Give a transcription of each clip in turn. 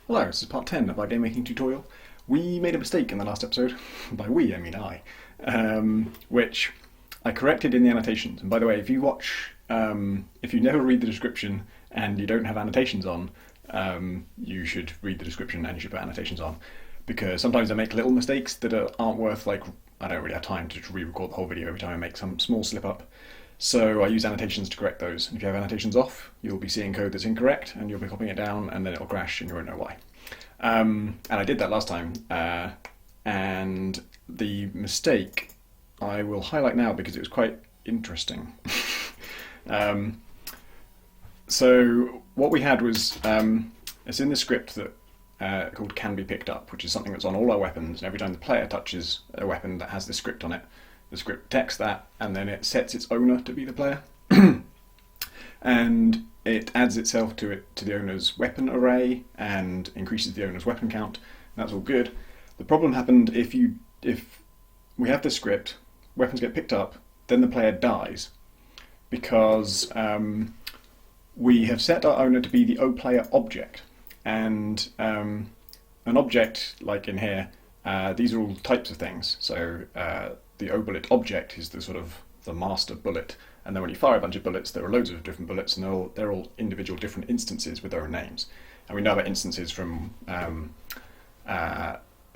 Hello, this is part 10 of our game making tutorial. We made a mistake in the last episode. By we, I mean I. Which I corrected in the annotations. And by the way, if you never read the description and you don't have annotations on, you should read the description and you should put annotations on. Because sometimes I make little mistakes that aren't worth, I don't really have time to re-record the whole video every time I make some small slip up. So I use annotations to correct those. And if you have annotations off, you'll be seeing code that's incorrect, and you'll be copying it down, and then it'll crash, and you won't know why. And I did that last time, and the mistake I will highlight now because it was quite interesting. So what we had was, it's in the script that called can be picked up, which is something that's on all our weapons, and every time the player touches a weapon that has this script on it, the script detects that, and then it sets its owner to be the player. And it adds itself to the owner's weapon array and increases the owner's weapon count. That's all good. The problem happened if we have this script, weapons get picked up, then the player dies, because we have set our owner to be the OPlayer object. And an object, like in here, these are all types of things. So the OBullet object is the master bullet, and then when you fire a bunch of bullets, there are loads of different bullets, and they're all individual different instances with their own names. And we know about instances from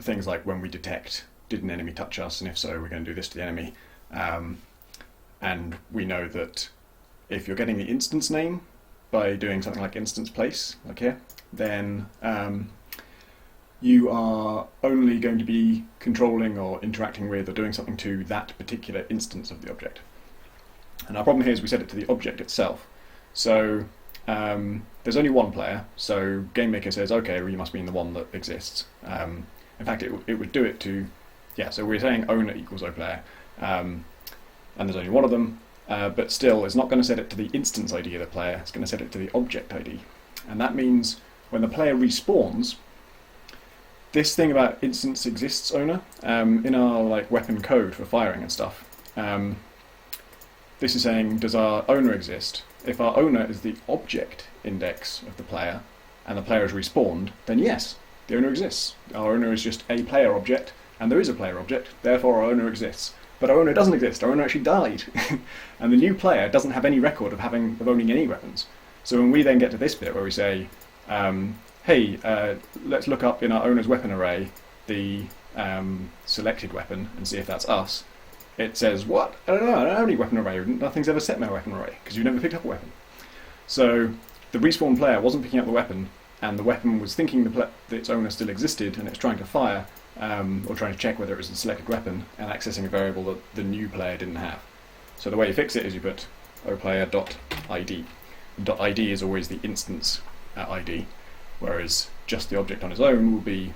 things like when we detect, did an enemy touch us, and if so, we're going to do this to the enemy. And we know that if you're getting the instance name by doing something like instance place, like here, then you are only going to be controlling or interacting with or doing something to that particular instance of the object. And our problem here is we set it to the object itself. So there's only one player, so GameMaker says, okay, well, you must mean the one that exists. In fact, it would do it to, so we're saying owner equals OPlayer, and there's only one of them, but still it's not going to set it to the instance ID of the player, it's going to set it to the object ID. And that means when the player respawns, this thing about instance exists owner, in our weapon code for firing and stuff, this is saying, does our owner exist? If our owner is the object index of the player, and the player is respawned, then yes, the owner exists. Our owner is just a player object, and there is a player object, therefore our owner exists. But our owner doesn't exist, our owner actually died. And the new player doesn't have any record of owning any weapons. So when we then get to this bit where we say, hey, let's look up in our owner's weapon array the selected weapon and see if that's us, it says, what? I don't have any weapon array, nothing's ever set my weapon array, because you never picked up a weapon. So the respawn player wasn't picking up the weapon, and the weapon was thinking that its owner still existed, and it's trying to fire, or trying to check whether it was a selected weapon, and accessing a variable that the new player didn't have. So the way you fix it is you put oplayer.id. .id is always the instance ID, whereas just the object on its own will be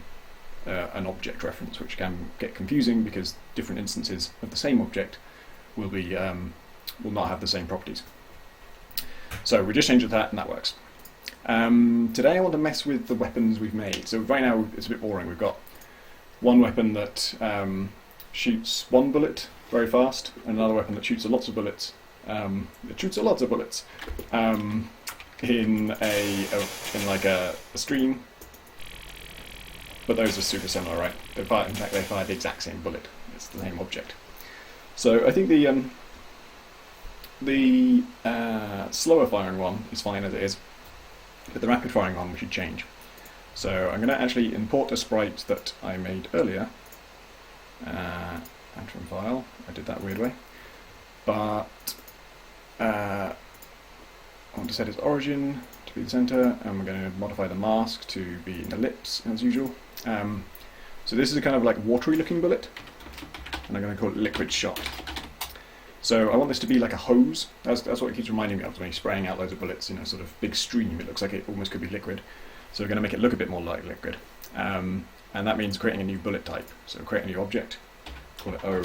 an object reference, which can get confusing because different instances of the same object will not have the same properties. So we just changed that, and that works. Today I want to mess with the weapons we've made. So right now it's a bit boring. We've got one weapon that shoots one bullet very fast, and another weapon that shoots lots of bullets. In a stream. But those are super similar, right? In fact, they fire the exact same bullet. It's the same object. So I think the slower firing one is fine as it is, but the rapid firing one we should change. So I'm going to actually import a sprite that I made earlier. Add from file. I did that weird way. But I want to set its origin to be the center, and we're going to modify the mask to be an ellipse as usual. So this is a kind of watery looking bullet, and I'm going to call it liquid shot. So I want this to be like a hose. That's what it keeps reminding me of when you're spraying out loads of bullets in a sort of big stream. It looks like it almost could be liquid. So we're going to make it look a bit more like liquid. And that means creating a new bullet type. So create a new object, call it O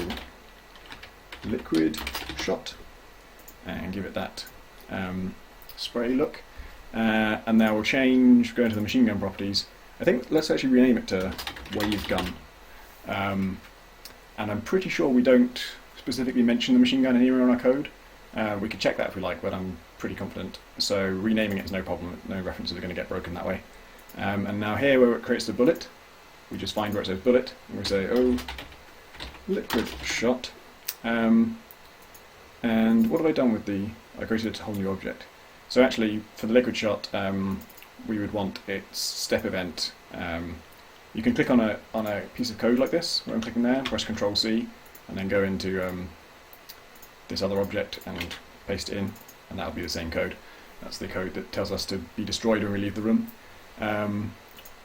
liquid shot, and give it that spray look. And now we'll go into the machine gun properties. I think let's actually rename it to wave gun. And I'm pretty sure we don't specifically mention the machine gun anywhere in our code. We could check that if we like, but I'm pretty confident. So renaming it is no problem. No references are going to get broken that way. And now here where it creates the bullet, we just find where it says bullet, and we say, oh, liquid shot. And what have I done with I created a whole new object. So actually, for the liquid shot, we would want its step event. You can click on a piece of code like this, where I'm clicking there, press Control C, and then go into this other object and paste it in, and that'll be the same code. That's the code that tells us to be destroyed when we leave the room.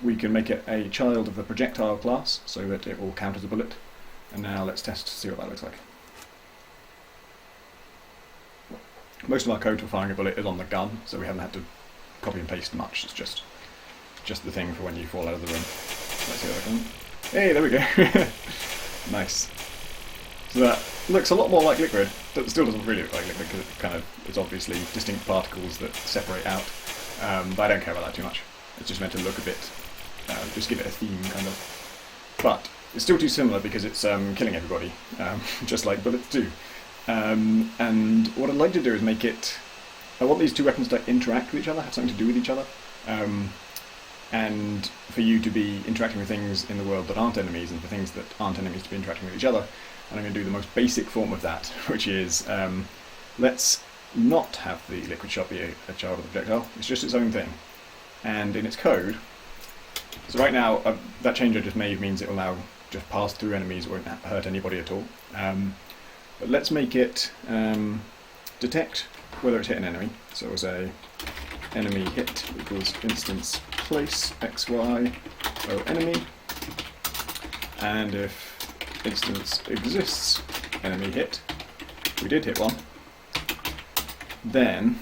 We can make it a child of the projectile class, so that it will count as a bullet. And now let's test to see what that looks like. Most of our code for firing a bullet is on the gun, so we haven't had to copy and paste much. It's just the thing for when you fall out of the room. Let's see what I can. Hey, there we go. Nice. So that looks a lot more like liquid. It still doesn't really look like liquid because it's obviously distinct particles that separate out. But I don't care about that too much. It's just meant to look a bit, just give it a theme kind of. But it's still too similar because it's killing everybody, just like bullets do. And what I'd like to do is make it. I want these two weapons to interact with each other, have something to do with each other. And for you to be interacting with things in the world that aren't enemies, and for things that aren't enemies to be interacting with each other. And I'm going to do the most basic form of that, which is, let's not have the liquid shot be a child of the projectile. It's just its own thing. And in its code, so right now, that change I just made means it will now just pass through enemies, won't hurt anybody at all. But let's make it detect whether it's hit an enemy. So we'll say enemy hit equals instance place xy enemy, and if instance exists enemy hit, we did hit one, then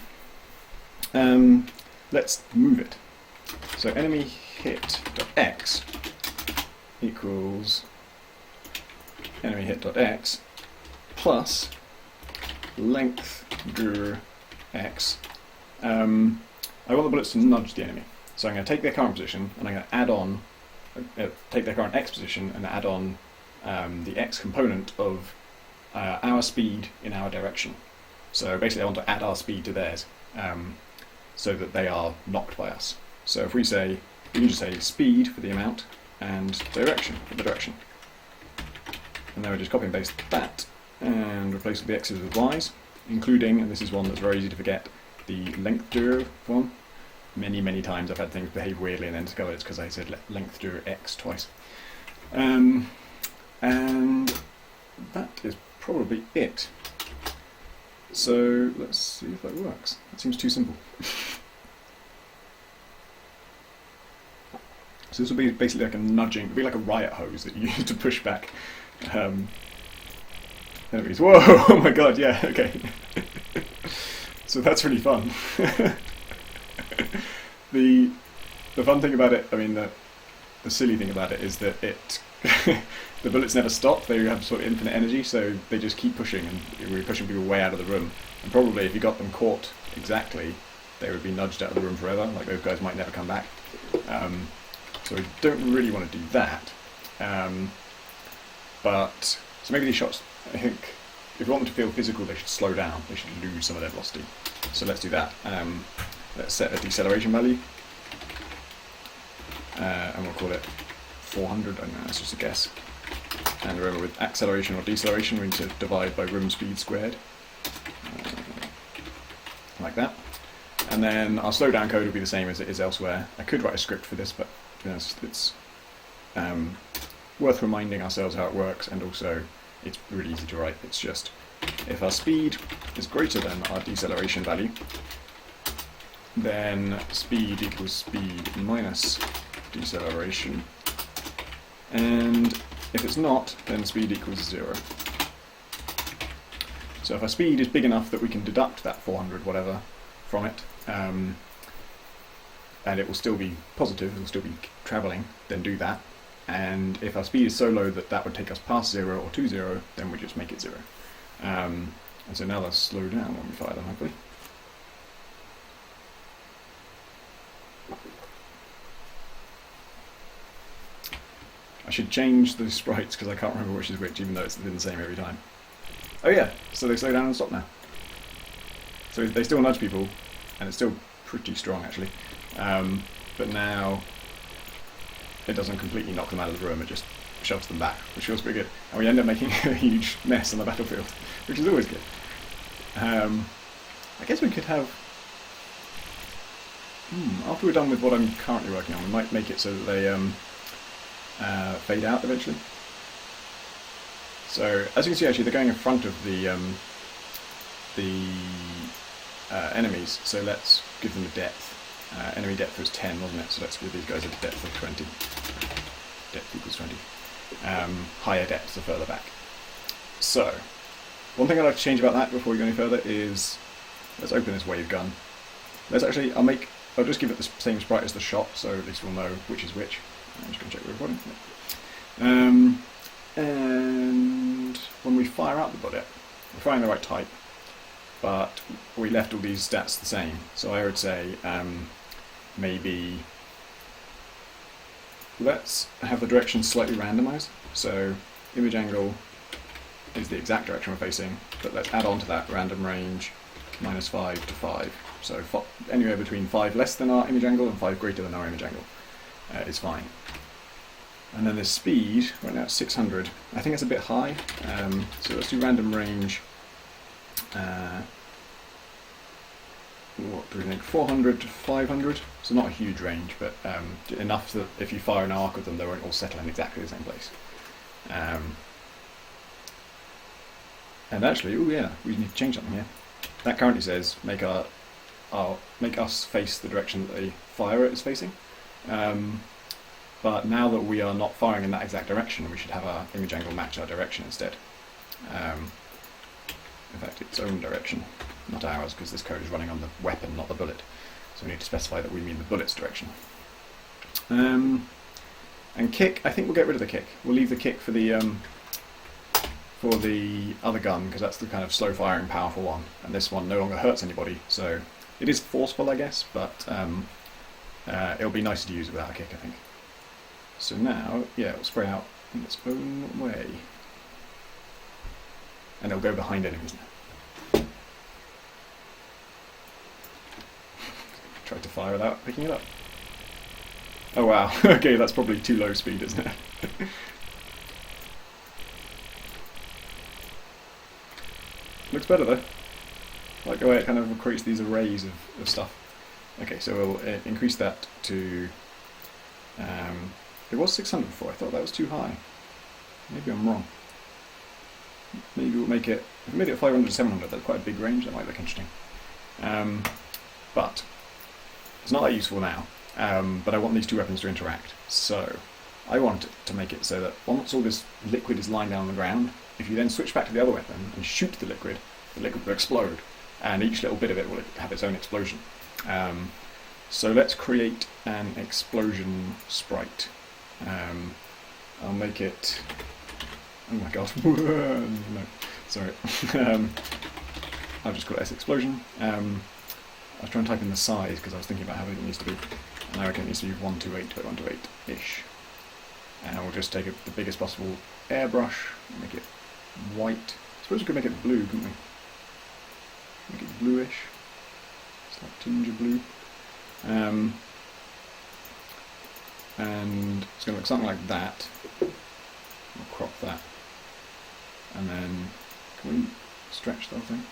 let's move it. So enemy hit.x equals enemy hit.x plus length dur x. I want the bullets to nudge the enemy. So I'm going to take their current position and I'm going to add on, take their current x position and add on the x component of our speed in our direction. So basically I want to add our speed to theirs so that they are knocked by us. So if we say, we can just say speed for the amount and direction for the direction. And then we just copy and paste that and replace the x's with y's, including, and this is one that's very easy to forget, the length dur one. Many times I've had things behave weirdly and then discovered it's because I said length dur x twice. And that is probably it. So let's see if that works. That seems too simple. So this will be basically like a nudging, it'll be like a riot hose that you use to push back enemies. Whoa! Oh my god, yeah, okay. So that's really fun. The fun thing about it, I mean, the silly thing about it is that the bullets never stop. They have sort of infinite energy, so they just keep pushing, and we're pushing people way out of the room. And probably if you got them caught exactly, they would be nudged out of the room forever. Like those guys might never come back. So we don't really want to do that. But so maybe these shots, I think, if you want them to feel physical, they should slow down. They should lose some of their velocity. So let's do that. Let's set a deceleration value, and we'll call it 400. I don't know, that's just a guess. And remember, with acceleration or deceleration, we need to divide by room speed squared, like that. And then our slowdown code will be the same as it is elsewhere. I could write a script for this, but to be honest, it's worth reminding ourselves how it works, and also it's really easy to write. It's just if our speed is greater than our deceleration value, then speed equals speed minus deceleration, and if it's not, then speed equals 0. So if our speed is big enough that we can deduct that 400 whatever from it, and it will still be positive, it will still be travelling, then do that. And if our speed is so low that that would take us past 0 or to 0, then we just make it 0. And so now let's slow down when we fire them, hopefully. I should change the sprites because I can't remember which is which, even though it's been the same every time. Oh yeah, so they slow down and stop now. So they still nudge people, and it's still pretty strong actually. But now it doesn't completely knock them out of the room, it just shoves them back, which feels pretty good. And we end up making a huge mess on the battlefield, which is always good. I guess we could have... after we're done with what I'm currently working on, we might make it so that they fade out eventually. So, as you can see, actually, they're going in front of the enemies, so let's give them a depth. Enemy depth was 10, wasn't it? So let's give these guys a depth of 20. Depth equals 20. Higher depths the further back. So, one thing I'd like to change about that before we go any further is, let's open this wave gun. Let's actually, I'll just give it the same sprite as the shot, so at least we'll know which is which. I'm just going to check we're recording. And when we fire out the bullet, we're firing the right type, but we left all these stats the same. So I would say maybe let's have the direction slightly randomized. So image angle is the exact direction we're facing, but let's add on to that random range -5 to 5. So anywhere between 5 less than our image angle and 5 greater than our image angle is fine. And then the speed, right now it's 600. I think it's a bit high, so let's do random range. What do we think? 400 to 500. So not a huge range, but enough that if you fire an arc with them, they won't all settle in exactly the same place. And actually, oh yeah, we need to change something here. That currently says make us face the direction that the firer is facing. But now that we are not firing in that exact direction, we should have our image angle match our direction instead. In fact, its own direction, not ours, because this code is running on the weapon, not the bullet. So we need to specify that we mean the bullet's direction. And kick, I think we'll get rid of the kick. We'll leave the kick for the other gun, because that's the kind of slow-firing, powerful one. And this one no longer hurts anybody, so it is forceful, I guess, but it'll be nicer to use without a kick, I think. So now, yeah, it'll spray out in its own way. And it'll go behind enemies now. Tried to fire without picking it up. Oh wow, okay, that's probably too low speed, isn't it? Looks better though. I like the way it kind of creates these arrays of stuff. Okay, so we'll increase that to... it was 600 before, I thought that was too high. Maybe I'm wrong. Maybe we'll make it... If we made it 500 to 700, that's quite a big range, that might look interesting. But it's not that useful now, but I want these two weapons to interact. So I want to make it so that once all this liquid is lying down on the ground, if you then switch back to the other weapon and shoot the liquid will explode, and each little bit of it will have its own explosion. So let's create an explosion sprite. I'll make it... Oh my god. No, sorry. I'll just call it S-Explosion. I was trying to type in the size because I was thinking about how big it needs to be. And I reckon it needs to be 128 by 128-ish. And we'll just take the biggest possible airbrush, make it white. I suppose we could make it blue, couldn't we? Make it bluish. It's like tinge of blue. And it's going to look something like that. We'll crop that. And then, can we stretch the whole thing?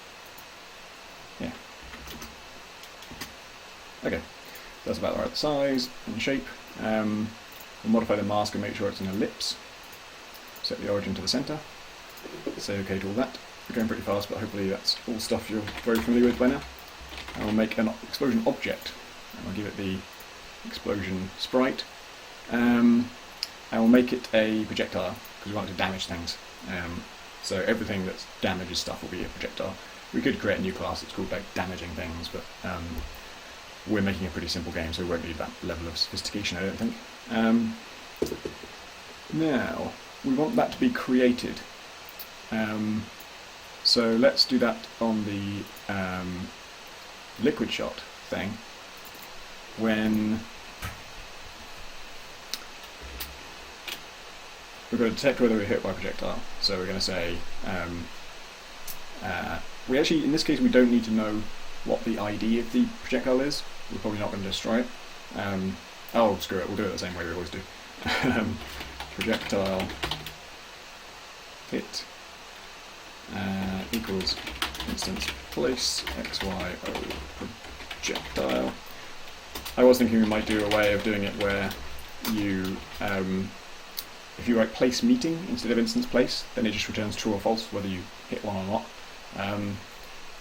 Yeah. Okay, that's about the right size and shape. We'll modify the mask and make sure it's an ellipse. Set the origin to the centre. Say OK to all that. We're going pretty fast, but hopefully that's all stuff you're very familiar with by now. And we'll make an explosion object. And I'll give it the explosion sprite. And we'll make it a projectile, because we want it to damage things. So everything that damages stuff will be a projectile. We could create a new class that's called like damaging things, but we're making a pretty simple game, so we won't need that level of sophistication, I don't think. Now, we want that to be created. So let's do that on the liquid shot thing. When we're going to detect whether we're hit by a projectile. So we're going to say, we actually, in this case, we don't need to know what the ID of the projectile is. We're probably not going to destroy it. Oh, screw it, we'll do it the same way we always do. projectile hit equals instance place XYO projectile. I was thinking we might do a way of doing it where you, if you write place meeting instead of instance place, then it just returns true or false whether you hit one or not.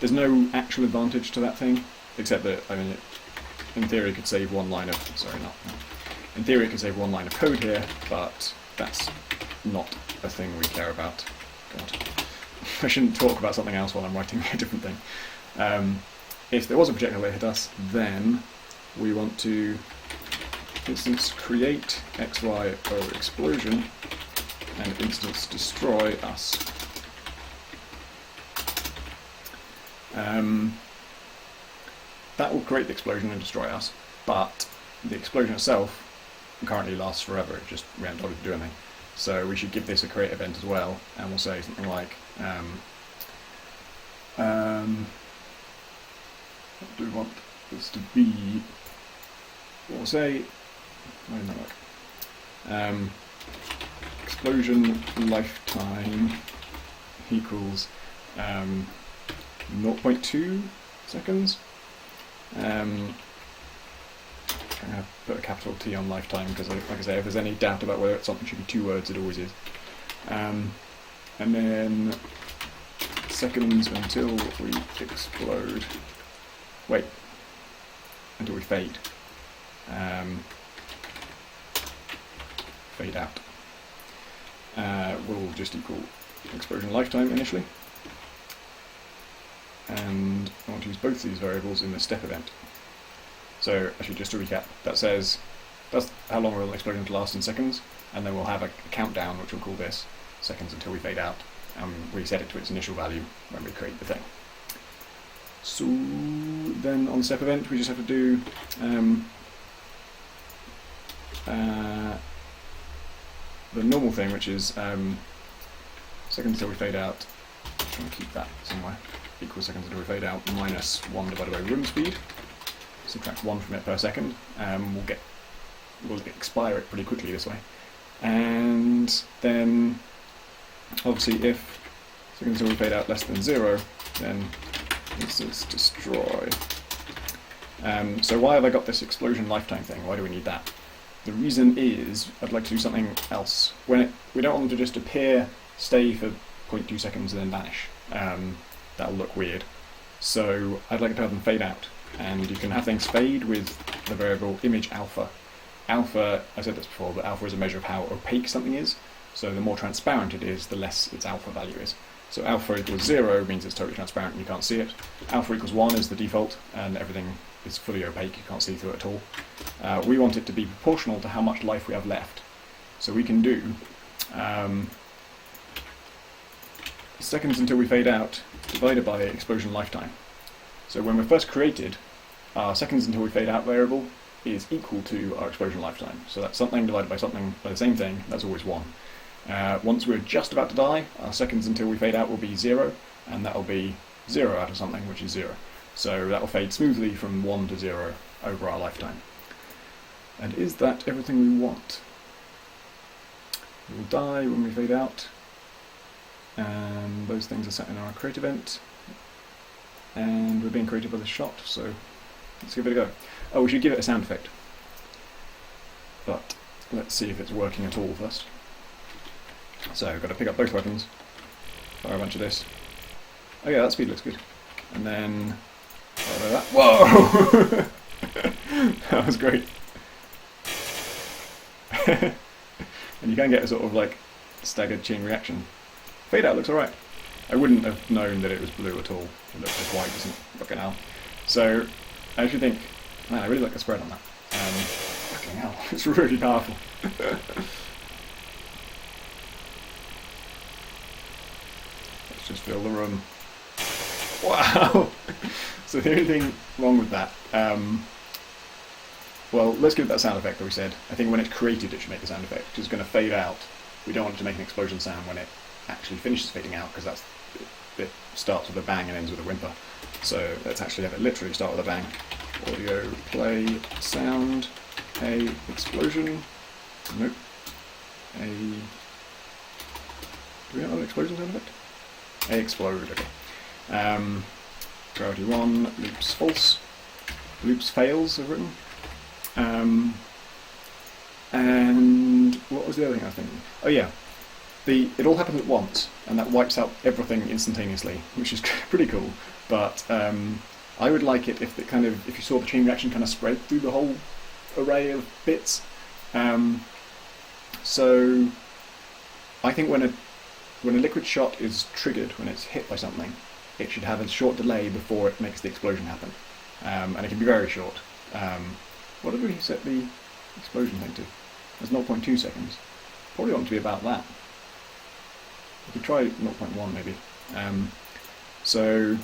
There's no actual advantage to that thing, except that, I mean, in theory it could save one line of, in theory it could save one line of code here, but that's not a thing we care about. God. I shouldn't talk about something else while I'm writing a different thing. If there was a projectile that hit us, then we want to instance create XYO explosion and instance destroy us. That will create the explosion and destroy us, but the explosion itself currently lasts forever. It just we haven't told it to do anything. So we should give this a create event as well, and we'll say something like what do we want this to be? We'll say, why didn't that work? Explosion lifetime equals 0.2 seconds. I'm going to put a capital T on lifetime because, like I say, if there's any doubt about whether something should be 2 words, it always is. And then seconds until we explode. Wait, until we fade. Fade out. Will just equal explosion lifetime initially. And I want to use both these variables in the step event. So actually, just to recap, that says that's how long will an explosion last in seconds, and then we'll have a countdown which we'll call this seconds until we fade out, and we set it to its initial value when we create the thing. So then on the step event we just have to do the normal thing, which is seconds until we fade out. Try and keep that somewhere. Equals seconds until we fade out minus 1 divided by room speed. Subtract 1 from it per second. We'll expire it pretty quickly this way. And then obviously if seconds until we fade out less than 0, then instance destroy. So why have I got this explosion lifetime thing? Why do we need that? The reason is I'd like to do something else. We don't want them to just appear, stay for 0.2 seconds and then vanish. That'll look weird. So I'd like to have them fade out. And you can have things fade with the variable image alpha. Alpha, I said this before, but alpha is a measure of how opaque something is. So the more transparent it is, the less its alpha value is. So alpha equals 0 means it's totally transparent and you can't see it. Alpha equals 1 is the default, and everything is fully opaque, you can't see through it at all. We want it to be proportional to how much life we have left. So we can do seconds until we fade out divided by explosion lifetime. So when we're first created, our seconds until we fade out variable is equal to our explosion lifetime. So that's something divided by something by the same thing, that's always 1. Once we're just about to die, our seconds until we fade out will be 0, and that will be 0 out of something, which is 0. So that will fade smoothly from 1 to 0 over our lifetime. And is that everything we want? We will die when we fade out, and those things are set in our create event, and we're being created by the shot, so let's give it a go. Oh, we should give it a sound effect, but let's see if it's working at all first. So I've got to pick up both weapons, fire a bunch of this. Oh yeah, that speed looks good. And then fire that. Whoa! That was great. And you can get a sort of like staggered chain reaction. Fade out looks alright. I wouldn't have known that it was blue at all. It looks like white, doesn't fucking hell. So I actually think, man, I really like the spread on that. Fucking hell, it's really powerful. Let's just fill the room. Wow! So the only thing wrong with that, well, let's give it that sound effect that we said. I think when it's created it should make the sound effect, which is going to fade out. We don't want it to make an explosion sound when it actually finishes fading out, because that's it starts with a bang and ends with a whimper. So let's actually have it literally start with a bang. Audio play sound a explosion. Nope. Do we have an explosion sound effect? A explode, okay. Priority 1, loops false. Loops fails, I've written. And what was the other thing I was thinking? Oh yeah, it all happens at once, and that wipes out everything instantaneously, which is pretty cool. But I would like it if if you saw the chain reaction kind of spread through the whole array of bits. So I think when a liquid shot is triggered, when it's hit by something, it should have a short delay before it makes the explosion happen, and it can be very short. What did we set the explosion thing to? That's 0.2 seconds. Probably want it to be about that. We could try 0.1 maybe. So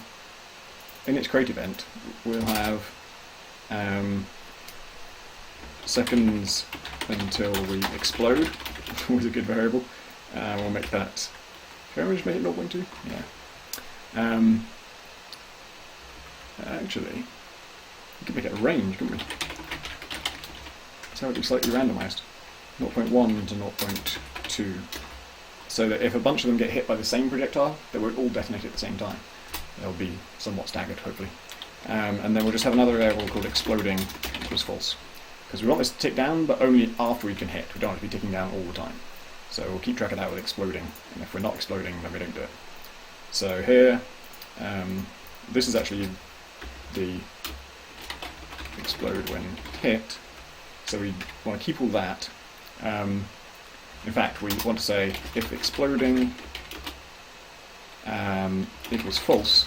in its create event, we'll have seconds until we explode. Always a good variable. We'll make that. Can we just make it 0.2? Yeah. Actually, we could make it a range, couldn't we? So it would be slightly randomized. 0.1 to 0.2. So that if a bunch of them get hit by the same projectile, they won't all detonate at the same time. They'll be somewhat staggered, hopefully. And then we'll just have another variable called exploding equals false. Because we want this to tick down, but only after we can hit. We don't want it to be ticking down all the time. So we'll keep track of that with exploding, and if we're not exploding, then we don't do it. So here, this is actually the explode when hit, so we want to keep all that. In fact, we want to say if exploding equals false,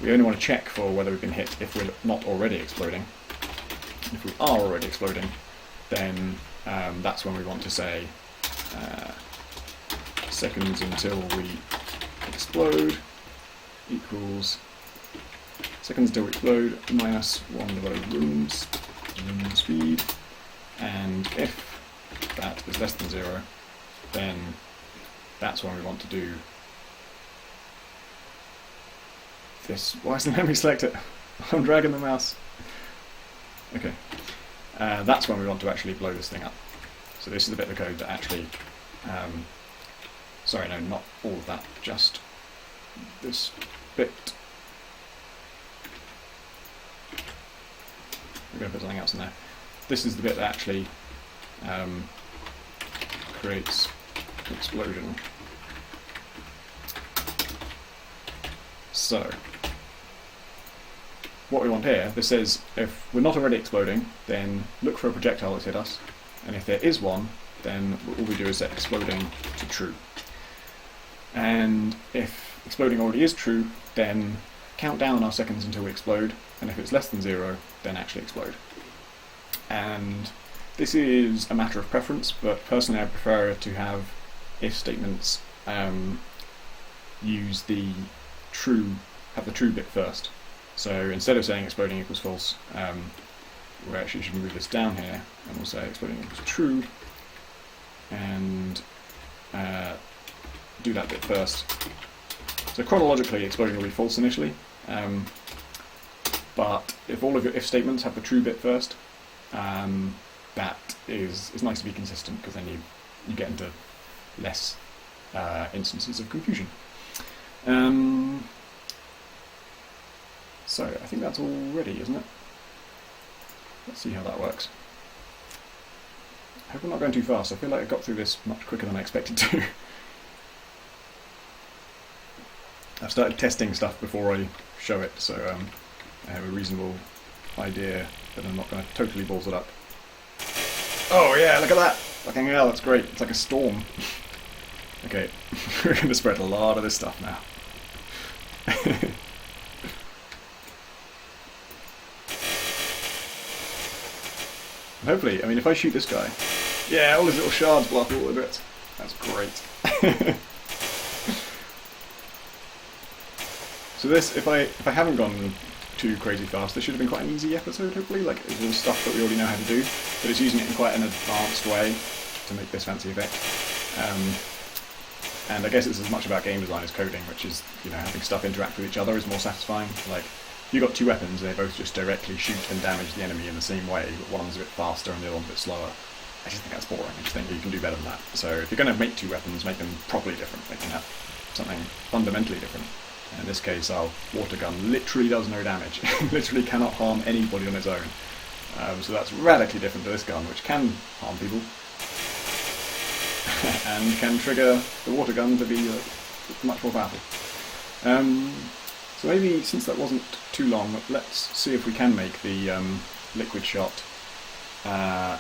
we only want to check for whether we've been hit if we're not already exploding. If we are already exploding, then that's when we want to say seconds until we explode equals seconds until we explode minus 1 divided by room speed, and if that is less than 0, then that's when we want to do this. Why isn't the memory selected? I'm dragging the mouse. Okay. That's when we want to actually blow this thing up. So this is the bit of the code that actually, sorry, no, not all of that, just this bit. We're going to put something else in there. This is the bit that actually creates an explosion. So, what we want here, this says if we're not already exploding, then look for a projectile that's hit us, and if there is one, then all we do is set exploding to true. And if exploding already is true, then count down our seconds until we explode, and if it's less than 0, then actually explode. And this is a matter of preference, but personally I prefer to have if statements use the true, have the true bit first. So instead of saying exploding equals false, we actually should move this down here, and we'll say exploding equals true, and do that bit first. So chronologically, exploding will be false initially, but if all of your if statements have the true bit first, that is nice to be consistent, because then you get into less instances of confusion. So I think that's all ready, isn't it? Let's see how that works. I hope I'm not going too fast. I feel like I got through this much quicker than I expected to. I've started testing stuff before I show it, so I have a reasonable idea that I'm not going to totally balls it up. Oh yeah, look at that! Fucking hell, that's great. It's like a storm. Okay, we're going to spread a lot of this stuff now. And hopefully, I mean, if I shoot this guy, yeah, all his little shards blow up all over it. That's great. So this, if I haven't gone too crazy fast, this should have been quite an easy episode, hopefully. Like, it's all stuff that we already know how to do, but it's using it in quite an advanced way to make this fancy effect. And I guess it's as much about game design as coding, which is, you know, having stuff interact with each other is more satisfying. Like, if you've got two weapons, they both just directly shoot and damage the enemy in the same way, but one of them's a bit faster and the other one's a bit slower. I just think that's boring. I just think you can do better than that. So if you're going to make two weapons, make them properly different. They can have something fundamentally different. And in this case, our water gun literally does no damage. Literally cannot harm anybody on its own. So that's radically different to this gun, which can harm people. And can trigger the water gun to be much more powerful. So maybe, since that wasn't too long, let's see if we can make the liquid shot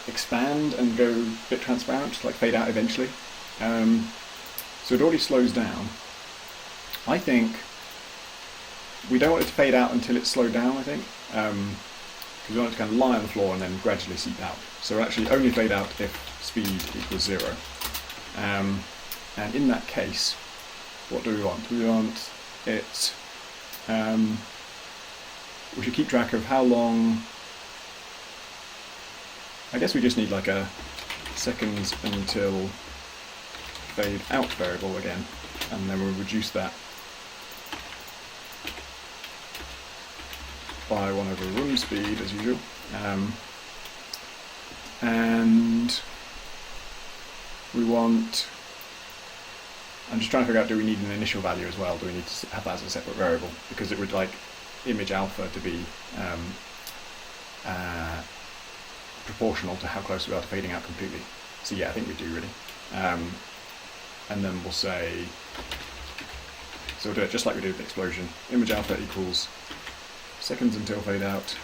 expand and go a bit transparent, like fade out eventually. So it already slows down. I think we don't want it to fade out until it's slowed down, I think. Because we want it to kind of lie on the floor and then gradually seep out. So it'll actually only fade out if speed equals 0. And in that case, what do we want? We want it... we should keep track of how long... I guess we just need like a seconds until fade out variable again, and then we'll reduce that by 1 over room speed as usual. And we want... I'm just trying to figure out, do we need an initial value as well? Do we need to have that as a separate variable? Because it would like image alpha to be proportional to how close we are to fading out completely. So yeah, I think we do really. And then we'll say, so we'll do it just like we did with the explosion. Image alpha equals seconds until fade out.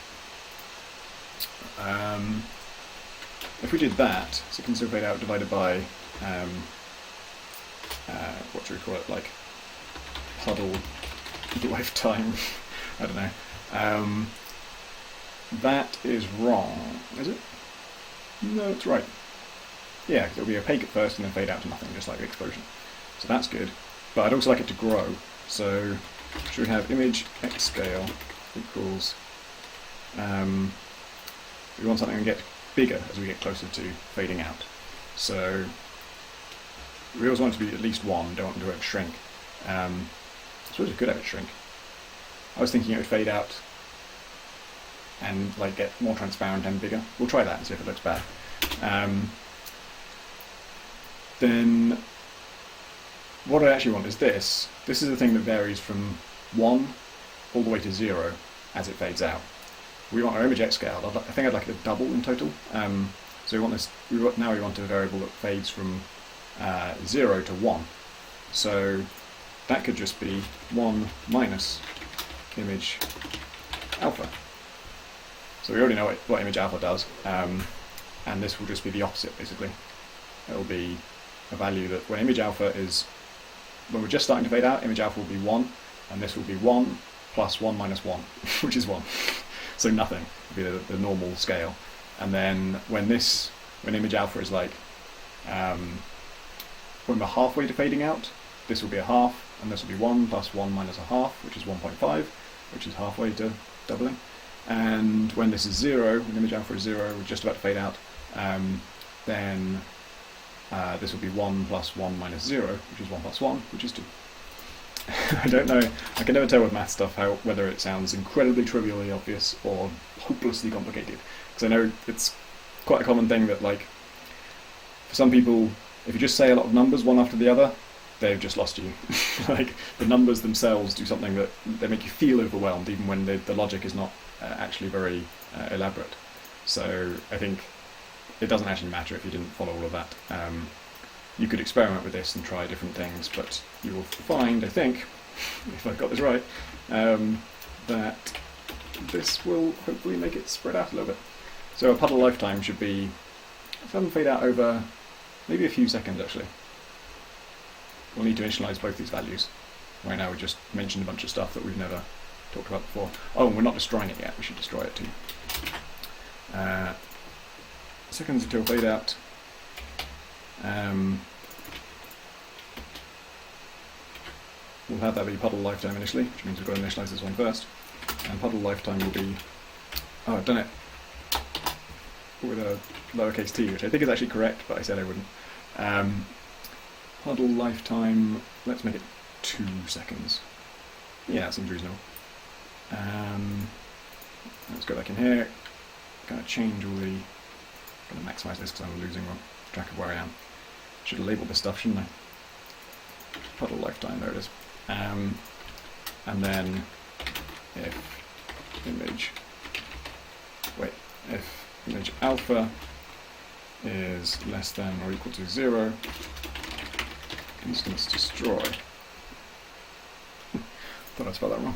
If we did that, seconds until fade out divided by what do we call it, like puddle lifetime, I don't know. That is wrong, is it? No, it's right. Yeah, it'll be opaque at first and then fade out to nothing, just like the explosion. So that's good. But I'd also like it to grow. So should we have image x scale equals... we want something to get bigger as we get closer to fading out. So we always want it to be at least 1, we don't want it to shrink. I suppose we could have it shrink. I was thinking it would fade out and like get more transparent and bigger. We'll try that and see if it looks bad. Then what I actually want is this. This is the thing that varies from 1 all the way to 0 as it fades out. We want our image x scale. I think I'd like it to double in total. So we want this. Now we want a variable that fades from 0 to 1. So that could just be 1 minus image alpha. So we already know what image alpha does, and this will just be the opposite basically. It will be a value that when image alpha is, when we're just starting to fade out, image alpha will be 1, and this will be 1 plus 1 minus 1, which is 1. So nothing will be the normal scale. And then when image alpha is like, when we're halfway to fading out, this will be a half, and this will be 1 plus 1 minus a half, which is 1.5, which is halfway to doubling. And when this is 0, when image alpha is 0, we're just about to fade out, then this will be 1 plus 1 minus 0, which is 1 plus 1, which is 2. I don't know, I can never tell with math stuff whether it sounds incredibly trivially obvious or hopelessly complicated. Because I know it's quite a common thing that, like, for some people, if you just say a lot of numbers one after the other, they've just lost you. Like, the numbers themselves do something that they make you feel overwhelmed, even when the logic is not actually very elaborate. So I think it doesn't actually matter if you didn't follow all of that. You could experiment with this and try different things, but you will find, I think, if I've got this right, that this will hopefully make it spread out a little bit. So a puddle lifetime should be, have them fade out over maybe a few seconds actually. We'll need to initialize both these values. Right now we just mentioned a bunch of stuff that we've never talked about before. Oh, and we're not destroying it yet, we should destroy it too. Seconds until fade out. We'll have that be puddle lifetime initially, which means we've got to initialize this one first. And puddle lifetime will be... Oh, I've done it with a lowercase t, which I think is actually correct, but I said I wouldn't. Puddle lifetime, let's make it 2 seconds. Yeah, that seems reasonable. Let's go back in here, kind of change all the going to maximise this because I'm losing track of where I am. Should have labelled this stuff, shouldn't I? Puddle lifetime, there it is. And then if image alpha is less than or equal to 0, instance destroy. Thought I spelled that wrong.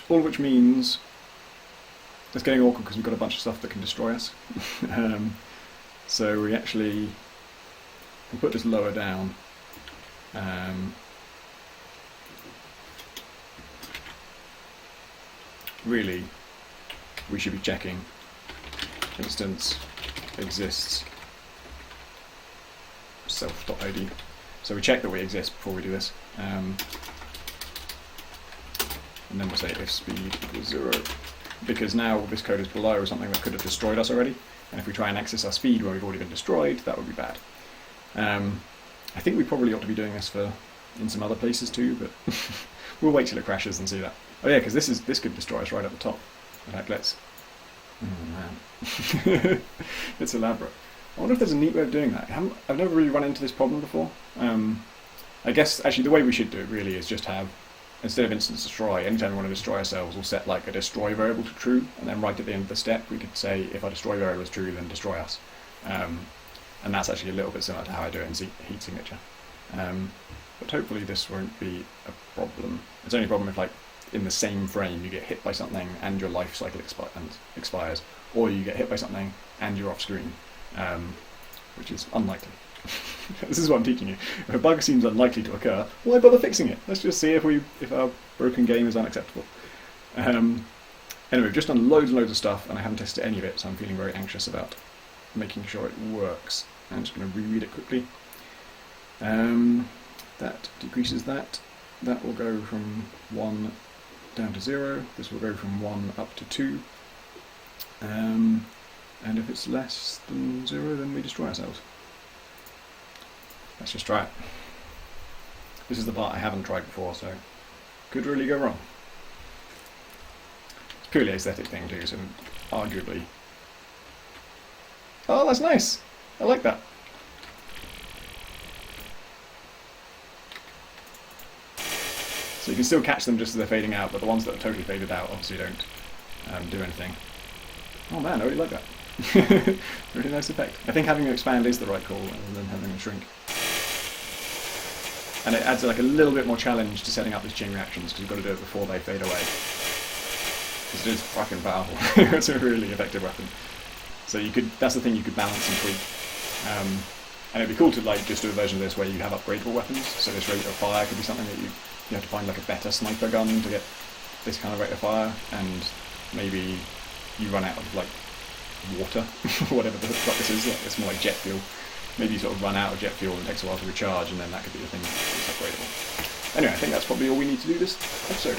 All of which means it's getting awkward because we've got a bunch of stuff that can destroy us. So we actually can put this lower down. Really, we should be checking instance exists self.id. So we check that we exist before we do this. And then we'll say if speed equals 0, because now this code is below something that could have destroyed us already, and if we try and access our speed where we've already been destroyed, that would be bad. I think we probably ought to be doing this in some other places too, but we'll wait till it crashes and see that. Oh yeah, because this could destroy us right at the top. In fact, let's... Oh man. It's elaborate. I wonder if there's a neat way of doing that. I've never really run into this problem before. I guess actually the way we should do it really is just have, instead of instance destroy, anytime we want to destroy ourselves, we'll set like a destroy variable to true, and then right at the end of the step we could say if our destroy variable is true, then destroy us. And that's actually a little bit similar to how I do it in heat signature. But hopefully this won't be a problem. It's only a problem if, like, in the same frame you get hit by something and your life cycle expires, or you get hit by something and you're off screen, which is unlikely. This is what I'm teaching you. If a bug seems unlikely to occur, why bother fixing it? Let's just see if our broken game is unacceptable. Anyway, we've just done loads and loads of stuff, and I haven't tested any of it, so I'm feeling very anxious about making sure it works. I'm just going to reread it quickly. That decreases that. That will go from 1 down to 0. This will go from 1 up to 2. And if it's less than 0, then we destroy ourselves. Let's just try it. This is the part I haven't tried before, so could really go wrong. It's purely aesthetic thing too, so arguably... Oh, that's nice! I like that. So you can still catch them just as they're fading out, but the ones that are totally faded out obviously don't do anything. Oh man, I really like that. Really nice effect. I think having them expand is the right call rather than having them shrink. And it adds like a little bit more challenge to setting up these chain reactions, because you've got to do it before they fade away. Because it is fucking powerful. It's a really effective weapon. So that's the thing you could balance and tweak. And it'd be cool to like just do a version of this where you have upgradable weapons. So this rate of fire could be something that you have to find like a better sniper gun to get this kind of rate of fire, and maybe you run out of like water, whatever the fuck this is. Like, it's more like jet fuel. Maybe you sort of run out of jet fuel and it takes a while to recharge, and then that could be the thing that's upgradable. Anyway, I think that's probably all we need to do this episode.